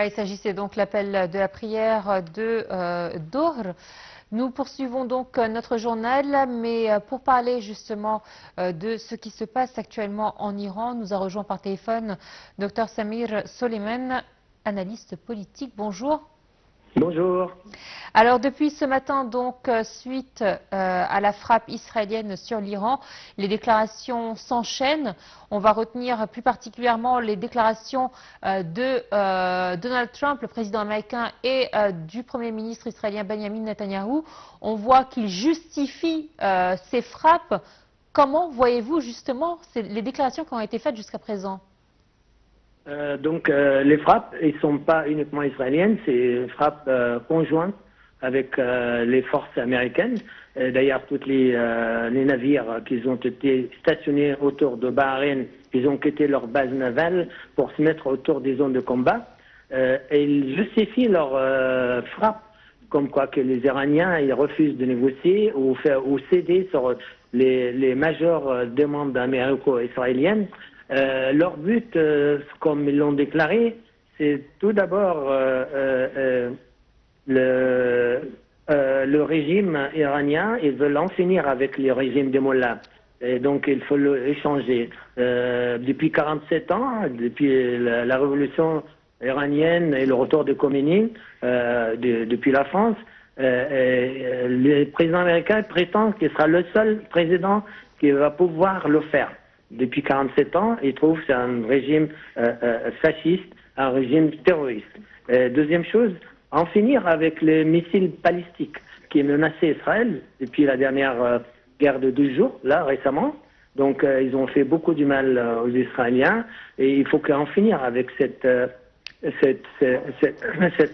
Il s'agissait donc l'appel de la prière de Dohr. Nous poursuivons donc notre journal, mais pour parler justement de ce qui se passe actuellement en Iran, nous a rejoint par téléphone Dr Samir Soleiman, analyste politique. Bonjour. Bonjour. Alors depuis ce matin, donc, suite à la frappe israélienne sur l'Iran, les déclarations s'enchaînent. On va retenir plus particulièrement les déclarations de Donald Trump, le président américain, et du Premier ministre israélien Benjamin Netanyahou. On voit qu'il justifie ces frappes. Comment voyez-vous justement les déclarations qui ont été faites jusqu'à présent ? Les frappes, ils ne sont pas uniquement israéliennes, c'est une frappe conjointe avec les forces américaines. D'ailleurs, tous les navires qui ont été stationnés autour de Bahreïn, ils ont quitté leur base navale pour se mettre autour des zones de combat. Et ils justifient leur frappe, comme quoi que les Iraniens ils refusent de négocier ou céder sur les majeures demandes américo-israéliennes. Leur but, comme ils l'ont déclaré, c'est tout d'abord le régime iranien. Ils veulent en finir avec le régime des mollahs. Et donc il faut échanger. Depuis 47 ans, depuis la révolution iranienne et le retour de Khomeini, depuis la France, le président américain prétend qu'il sera le seul président qui va pouvoir le faire. Depuis 47 ans, il trouve que c'est un régime fasciste, un régime terroriste. Deuxième chose, en finir avec les missiles balistiques qui menaçaient Israël depuis la dernière guerre de 12 jours, là récemment. Donc ils ont fait beaucoup du mal aux Israéliens et il faut qu'en finir avec cette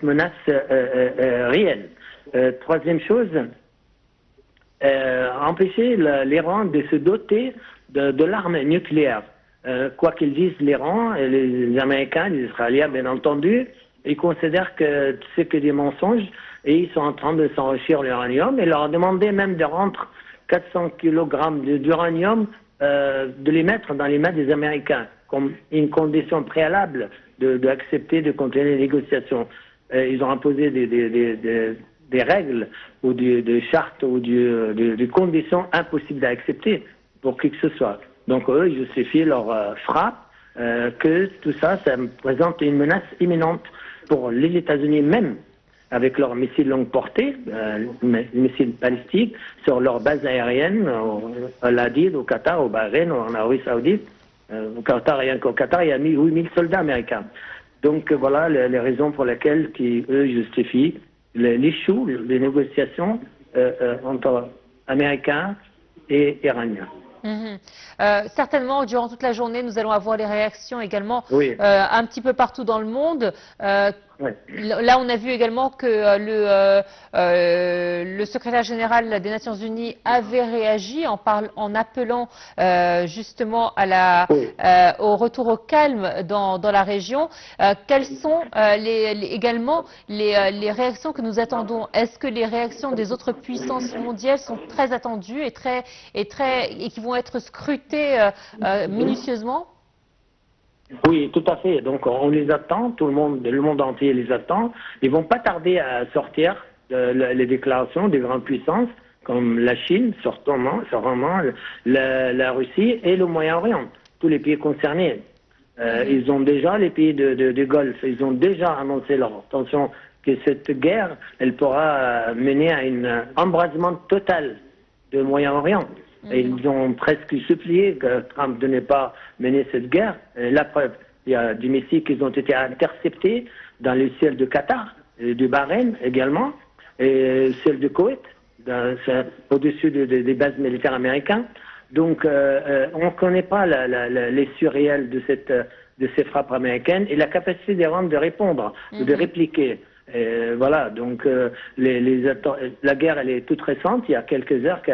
menace réelle. Troisième chose, empêcher l'Iran de se doter de l'arme nucléaire. Quoi qu'ils disent l'Iran et les Américains, les Israéliens bien entendu, ils considèrent que c'est que des mensonges et ils sont en train de s'enrichir l'uranium et leur demander même de rendre 400 kg d'uranium, de les mettre dans les mains des Américains comme une condition préalable d'accepter de continuer les négociations. Ils ont imposé des règles ou des chartes ou des conditions impossibles à accepter pour qui que ce soit. Donc eux, ils justifient leur frappe, que tout ça, ça présente une menace imminente pour les États-Unis même, avec leurs missiles longue portée, missiles balistiques, sur leur base aérienne, à l'Adid, au Qatar, au Bahreïn, en Arabie Saoudite. Au Qatar, rien qu'au Qatar, il y a 8000 soldats américains. Donc voilà les raisons pour lesquelles eux justifient l'échec des négociations entre Américains et Iraniens. Certainement, durant toute la journée, nous allons avoir les réactions également oui. Un petit peu partout dans le monde. Ouais. Là, on a vu également que le secrétaire général des Nations Unies avait réagi en appelant justement au retour au calme dans la région. Quelles sont également les réactions que nous attendons? Est-ce que les réactions des autres puissances mondiales sont très attendues et qui vont être scrutées minutieusement? Oui, tout à fait. Donc on les attend, tout le monde entier les attend. Ils vont pas tarder à sortir les déclarations des grandes puissances comme la Chine, sûrement la Russie et le Moyen-Orient, tous les pays concernés. Ils ont déjà, les pays de Golfe, ils ont déjà annoncé leur intention que cette guerre, elle pourra mener à un embrasement total du Moyen-Orient. Et ils ont presque supplié que Trump de ne pas mener cette guerre. Et la preuve, il y a des missiles qui ont été interceptés dans le ciel de Qatar, et du Bahreïn également, et celle de Koweït, au-dessus des bases militaires américaines. Donc, on ne connaît pas l'issue réelle de ces frappes américaines et la capacité d'Iran de répondre, de répliquer. Et voilà, donc la guerre, elle est toute récente, il y a quelques heures qui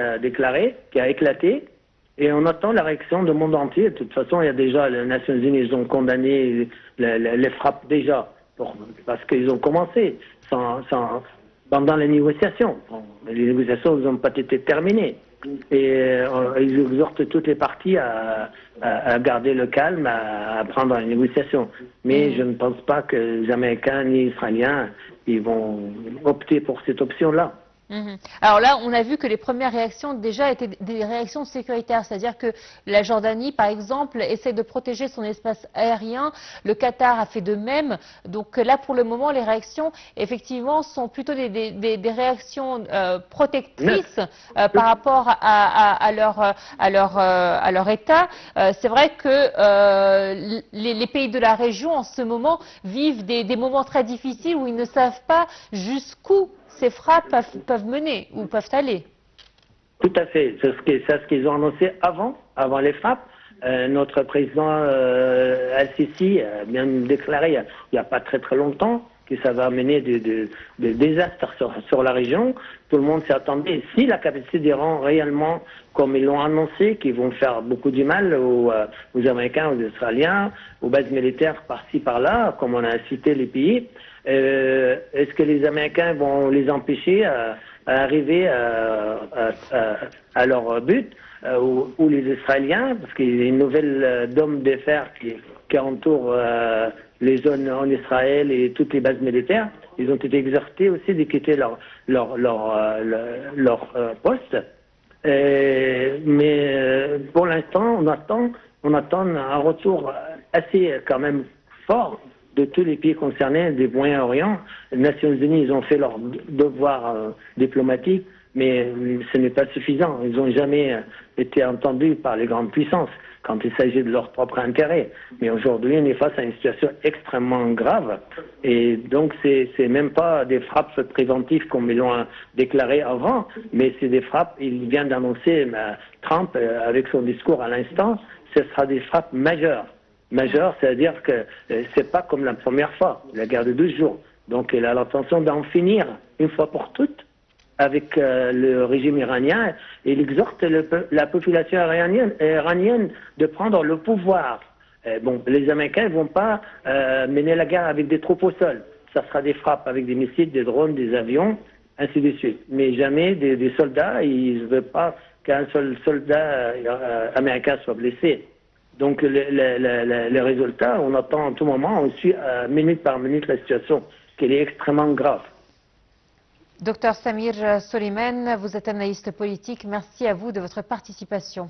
a éclaté, et on attend la réaction du monde entier. De toute façon, il y a déjà, les Nations Unies, ils ont condamné les frappes déjà, parce qu'ils ont commencé pendant les négociations. Bon, les négociations n'ont pas été terminées. Et ils exhortent toutes les parties à garder le calme, à prendre une négociation. Mais je ne pense pas que les Américains ni les Israéliens ils vont opter pour cette option-là. Alors là, on a vu que les premières réactions déjà étaient des réactions sécuritaires, c'est-à-dire que la Jordanie, par exemple, essaie de protéger son espace aérien, le Qatar a fait de même, donc là, pour le moment, les réactions, effectivement, sont plutôt des réactions protectrices par rapport à leur État. C'est vrai que les pays de la région, en ce moment, vivent des moments très difficiles où ils ne savent pas jusqu'où ces frappes peuvent mener ou peuvent aller. Tout à fait. C'est ce qu'ils ont annoncé avant les frappes. Notre président Al-Sisi a bien déclaré il n'y a pas très longtemps que ça va amener des désastres sur la région. Tout le monde s'y attendait. Si la capacité d'Iran réellement, comme ils l'ont annoncé, qu'ils vont faire beaucoup du mal aux Américains, aux Israéliens, aux bases militaires par-ci par-là, comme on a cité les pays, est-ce que les Américains vont les empêcher à arriver à leur but ou les Israéliens, parce qu'il y a une nouvelle dôme de fer qui entoure les zones en Israël et toutes les bases militaires. Ils ont été exhortés aussi de quitter leur poste. Mais pour l'instant, on attend un retour assez quand même fort de tous les pays concernés du Moyen-Orient. Les Nations Unies, ils ont fait leur devoir diplomatique, mais ce n'est pas suffisant. Ils n'ont jamais été entendus par les grandes puissances quand il s'agit de leur propre intérêt. Mais aujourd'hui, on est face à une situation extrêmement grave. Et donc, c'est même pas des frappes préventives comme ils l'ont déclaré avant, mais c'est des frappes, il vient d'annoncer Trump avec son discours à l'instant, ce sera des frappes majeures. Majeure, c'est-à-dire que c'est pas comme la première fois, la guerre de 12 jours. Donc il a l'intention d'en finir une fois pour toutes avec le régime iranien et il exhorte la population iranienne de prendre le pouvoir. Bon, les Américains ne vont pas mener la guerre avec des troupes au sol. Ça sera des frappes avec des missiles, des drones, des avions, ainsi de suite. Mais jamais des soldats, ils ne veulent pas qu'un seul soldat américain soit blessé. Donc les résultats, on attend en tout moment, on suit minute par minute la situation, qu'elle est extrêmement grave. Docteur Samir Soliman, vous êtes analyste politique. Merci à vous de votre participation.